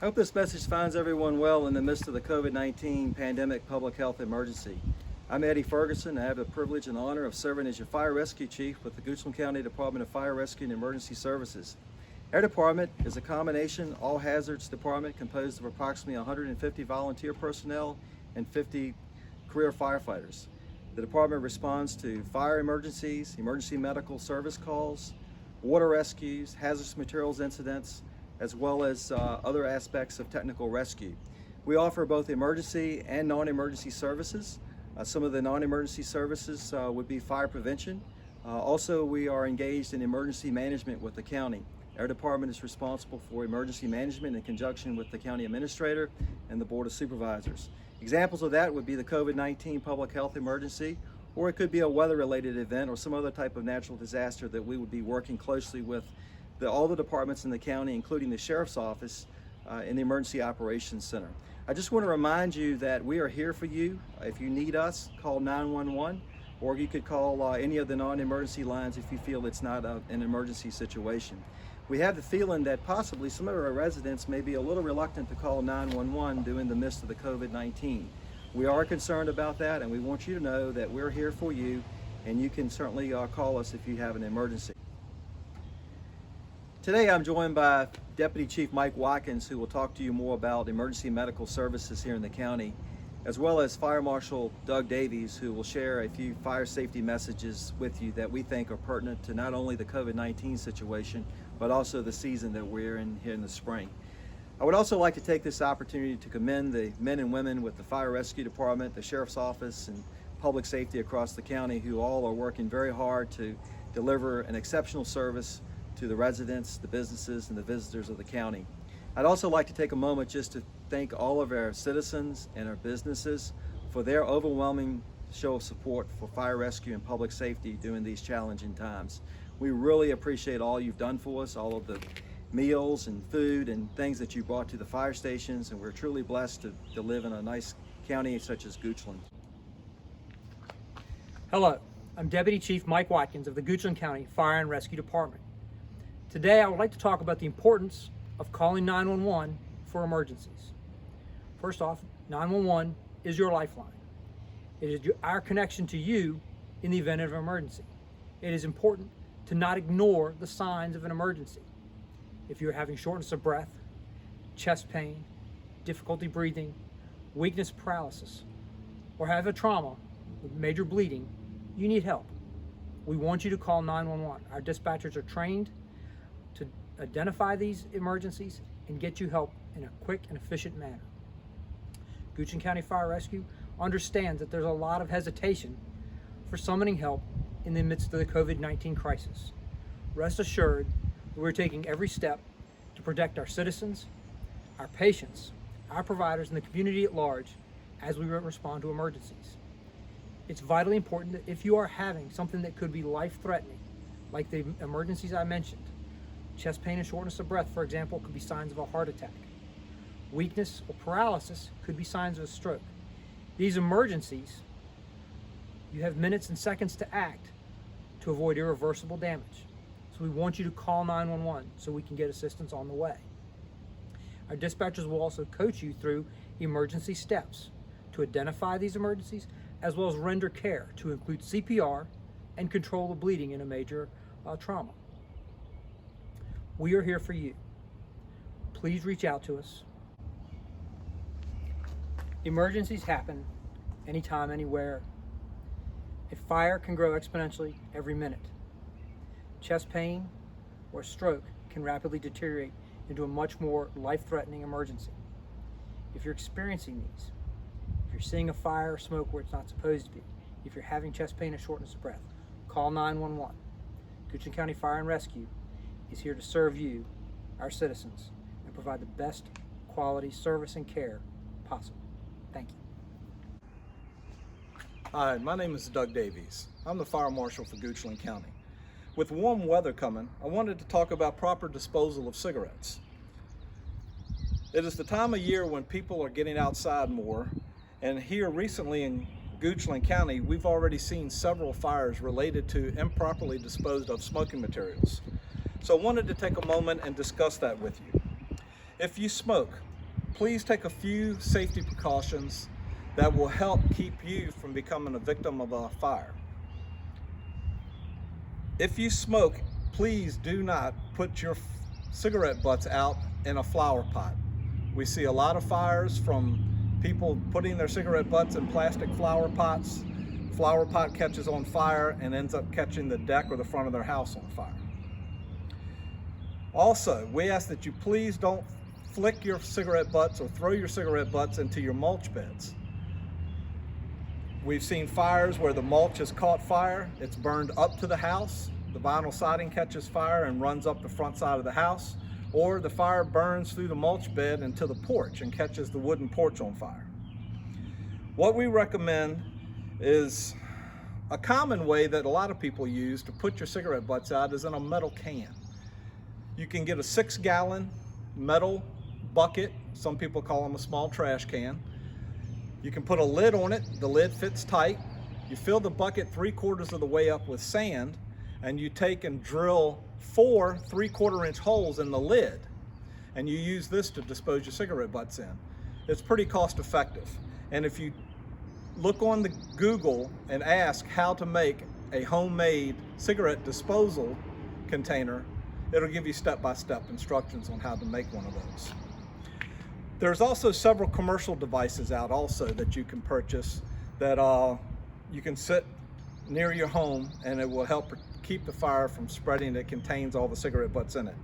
I hope this message finds everyone well in the midst of the COVID-19 pandemic public health emergency. I'm Eddie Ferguson. I have the privilege and honor of serving as your fire rescue chief with the Goochland County Department of Fire Rescue and Emergency Services. Our department is a combination all hazards department composed of approximately 150 volunteer personnel and 50 career firefighters. The department responds to fire emergencies, emergency medical service calls, water rescues, hazardous materials incidents, as well as other aspects of technical rescue. We offer both emergency and non-emergency services. Some of the non-emergency services would be fire prevention. Also, we are engaged in emergency management with the county. Our department is responsible for emergency management in conjunction with the county administrator and the board of supervisors. Examples of that would be the COVID-19 public health emergency, or it could be a weather-related event or some other type of natural disaster that we would be working closely with all the departments in the county, including the Sheriff's Office in the Emergency Operations Center. I just want to remind you that we are here for you. If you need us, call 911, or you could call any of the non-emergency lines if you feel it's not an emergency situation. We have the feeling that possibly some of our residents may be a little reluctant to call 911 during the midst of the COVID-19. We are concerned about that, and we want you to know that we're here for you, and you can certainly call us if you have an emergency. Today I'm joined by Deputy Chief Mike Watkins, who will talk to you more about emergency medical services here in the county, as well as Fire Marshal Doug Davies, who will share a few fire safety messages with you that we think are pertinent to not only the COVID-19 situation, but also the season that we're in here in the spring. I would also like to take this opportunity to commend the men and women with the Fire Rescue Department, the Sheriff's Office, and public safety across the county, who all are working very hard to deliver an exceptional service to the residents, the businesses, and the visitors of the county. I'd also like to take a moment just to thank all of our citizens and our businesses for their overwhelming show of support for fire rescue and public safety during these challenging times. We really appreciate all you've done for us, all of the meals and food and things that you brought to the fire stations, and we're truly blessed to live in a nice county such as Goochland. Hello, I'm Deputy Chief Mike Watkins of the Goochland County Fire and Rescue Department. Today I would like to talk about the importance of calling 911 for emergencies. First off, 911 is your lifeline. It is our connection to you in the event of an emergency. It is important to not ignore the signs of an emergency. If you're having shortness of breath, chest pain, difficulty breathing, weakness, paralysis, or have a trauma with major bleeding, you need help. We want you to call 911. Our dispatchers are trained to identify these emergencies and get you help in a quick and efficient manner. Goochland County Fire Rescue understands that there's a lot of hesitation for summoning help in the midst of the COVID-19 crisis. Rest assured that we're taking every step to protect our citizens, our patients, our providers, and the community at large as we respond to emergencies. It's vitally important that if you are having something that could be life-threatening, like the emergencies I mentioned, chest pain and shortness of breath, for example, could be signs of a heart attack. Weakness or paralysis could be signs of a stroke. These emergencies, you have minutes and seconds to act to avoid irreversible damage. So we want you to call 911 so we can get assistance on the way. Our dispatchers will also coach you through emergency steps to identify these emergencies, as well as render care to include CPR and control the bleeding in a major trauma. We are here for you. Please reach out to us. Emergencies happen anytime, anywhere. A fire can grow exponentially every minute. Chest pain or stroke can rapidly deteriorate into a much more life-threatening emergency. If you're experiencing these, if you're seeing a fire or smoke where it's not supposed to be, if you're having chest pain and shortness of breath, call 911. Goochland County Fire and Rescue is here to serve you, our citizens, and provide the best quality service and care possible. Thank you. Hi, my name is Doug Davies. I'm the Fire Marshal for Goochland County. With warm weather coming, I wanted to talk about proper disposal of cigarettes. It is the time of year when people are getting outside more, and here recently in Goochland County, we've already seen several fires related to improperly disposed of smoking materials. So I wanted to take a moment and discuss that with you. If you smoke, please take a few safety precautions that will help keep you from becoming a victim of a fire. If you smoke, please do not put your cigarette butts out in a flower pot. We see a lot of fires from people putting their cigarette butts in plastic flower pots. Flower pot catches on fire and ends up catching the deck or the front of their house on fire. Also, we ask that you please don't flick your cigarette butts or throw your cigarette butts into your mulch beds. We've seen fires where the mulch has caught fire, it's burned up to the house, the vinyl siding catches fire and runs up the front side of the house, or the fire burns through the mulch bed into the porch and catches the wooden porch on fire. What we recommend is a common way that a lot of people use to put your cigarette butts out is in a metal can. You can get a 6-gallon metal bucket, some people call them a small trash can. You can put a lid on it, the lid fits tight. You fill the bucket 3/4 of the way up with sand, and you take and drill 4 3/4-inch holes in the lid, and you use this to dispose your cigarette butts in. It's pretty cost effective. And if you look on the Google and ask how to make a homemade cigarette disposal container, it'll give you step-by-step instructions on how to make one of those. There's also several commercial devices out also that you can purchase that you can sit near your home, and it will help keep the fire from spreading. It contains all the cigarette butts in it.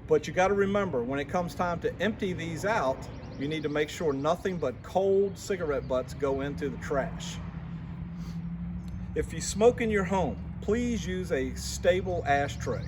But you got to remember, when it comes time to empty these out, you need to make sure nothing but cold cigarette butts go into the trash. If you smoke in your home, please use a stable ashtray.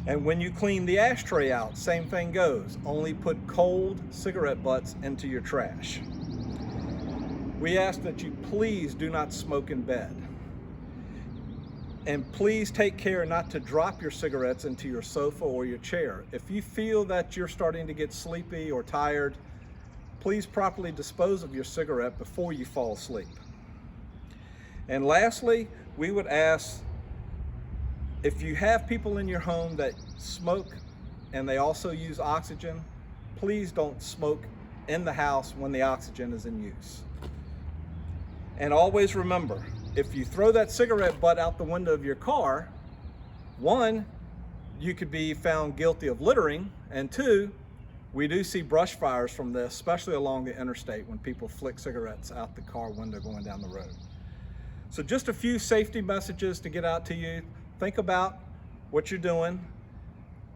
And when you clean the ashtray out, same thing goes. Only put cold cigarette butts into your trash. We ask that you please do not smoke in bed. And please take care not to drop your cigarettes into your sofa or your chair. If you feel that you're starting to get sleepy or tired, please properly dispose of your cigarette before you fall asleep. And lastly, we would ask, if you have people in your home that smoke and they also use oxygen, please don't smoke in the house when the oxygen is in use. And always remember, if you throw that cigarette butt out the window of your car, 1, you could be found guilty of littering, and 2, we do see brush fires from this, especially along the interstate when people flick cigarettes out the car window going down the road. So just a few safety messages to get out to you. Think about what you're doing.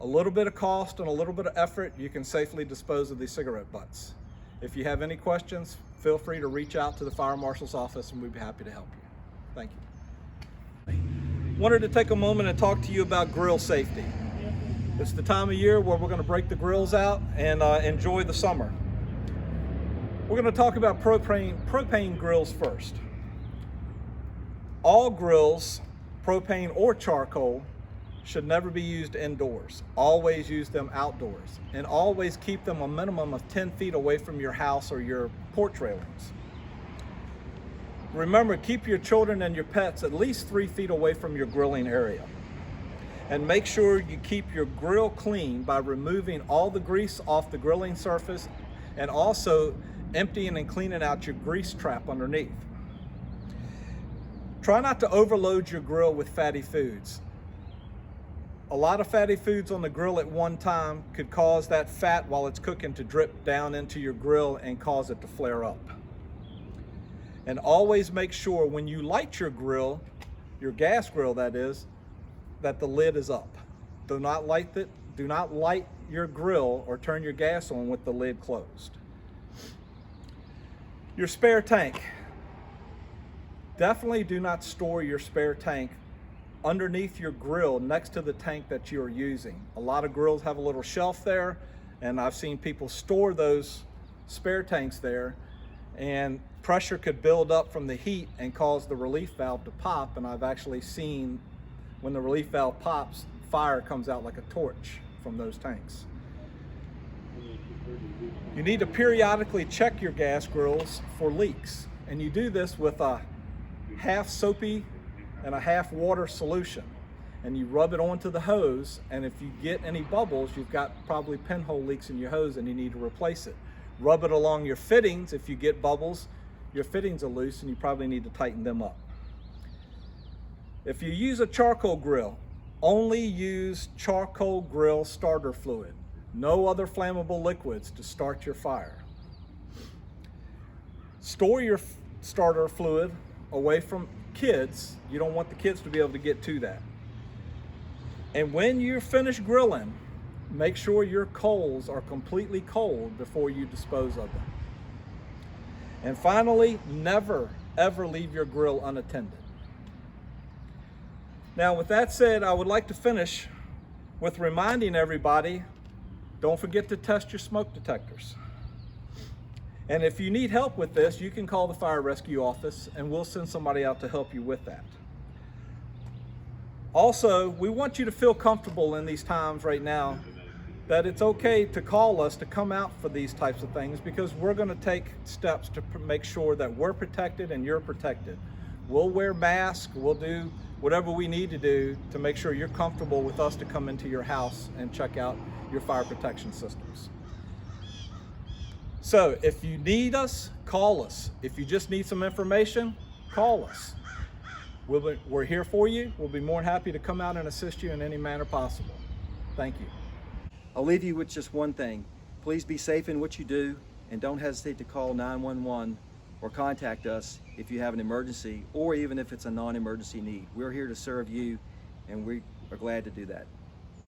A little bit of cost and a little bit of effort, you can safely dispose of these cigarette butts. If you have any questions, feel free to reach out to the Fire Marshal's office and we'd be happy to help you. Thank you. Wanted to take a moment and talk to you about grill safety. It's the time of year where we're going to break the grills out and enjoy the summer. We're going to talk about propane grills first. All grills, propane or charcoal, should never be used indoors. Always use them outdoors, and always keep them a minimum of 10 feet away from your house or your porch railings. Remember, keep your children and your pets at least 3 feet away from your grilling area. And make sure you keep your grill clean by removing all the grease off the grilling surface and also emptying and cleaning out your grease trap underneath. Try not to overload your grill with fatty foods. A lot of fatty foods on the grill at one time could cause that fat while it's cooking to drip down into your grill and cause it to flare up. And always make sure when you light your grill, your gas grill that is, that the lid is up. Do not light your grill or turn your gas on with the lid closed. Your spare tank. Definitely do not store your spare tank underneath your grill next to the tank that you're using. A lot of grills have a little shelf there, and I've seen people store those spare tanks there, and pressure could build up from the heat and cause the relief valve to pop, and I've actually seen when the relief valve pops, fire comes out like a torch from those tanks. You need to periodically check your gas grills for leaks, and you do this with a half soapy and a half water solution. and you rub it onto the hose, and if you get any bubbles, you've got probably pinhole leaks in your hose and you need to replace it. Rub it along your fittings. If you get bubbles, your fittings are loose and you probably need to tighten them up. If you use a charcoal grill, only use charcoal grill starter fluid. No other flammable liquids to start your fire. Store your starter fluid away from kids. You don't want the kids to be able to get to that. And when you're finished grilling, make sure your coals are completely cold before you dispose of them. And finally, never ever leave your grill unattended. Now, with that said, I would like to finish with reminding everybody, don't forget to test your smoke detectors. And if you need help with this, you can call the Fire Rescue Office and we'll send somebody out to help you with that. Also, we want you to feel comfortable in these times right now that it's okay to call us to come out for these types of things, because we're going to take steps to make sure that we're protected and you're protected. We'll wear masks, we'll do whatever we need to do to make sure you're comfortable with us to come into your house and check out your fire protection systems. So if you need us, call us. If you just need some information, call us. We're here for you. We'll be more than happy to come out and assist you in any manner possible. Thank you. I'll leave you with just one thing. Please be safe in what you do, and don't hesitate to call 911 or contact us if you have an emergency, or even if it's a non-emergency need. We're here to serve you, and we are glad to do that.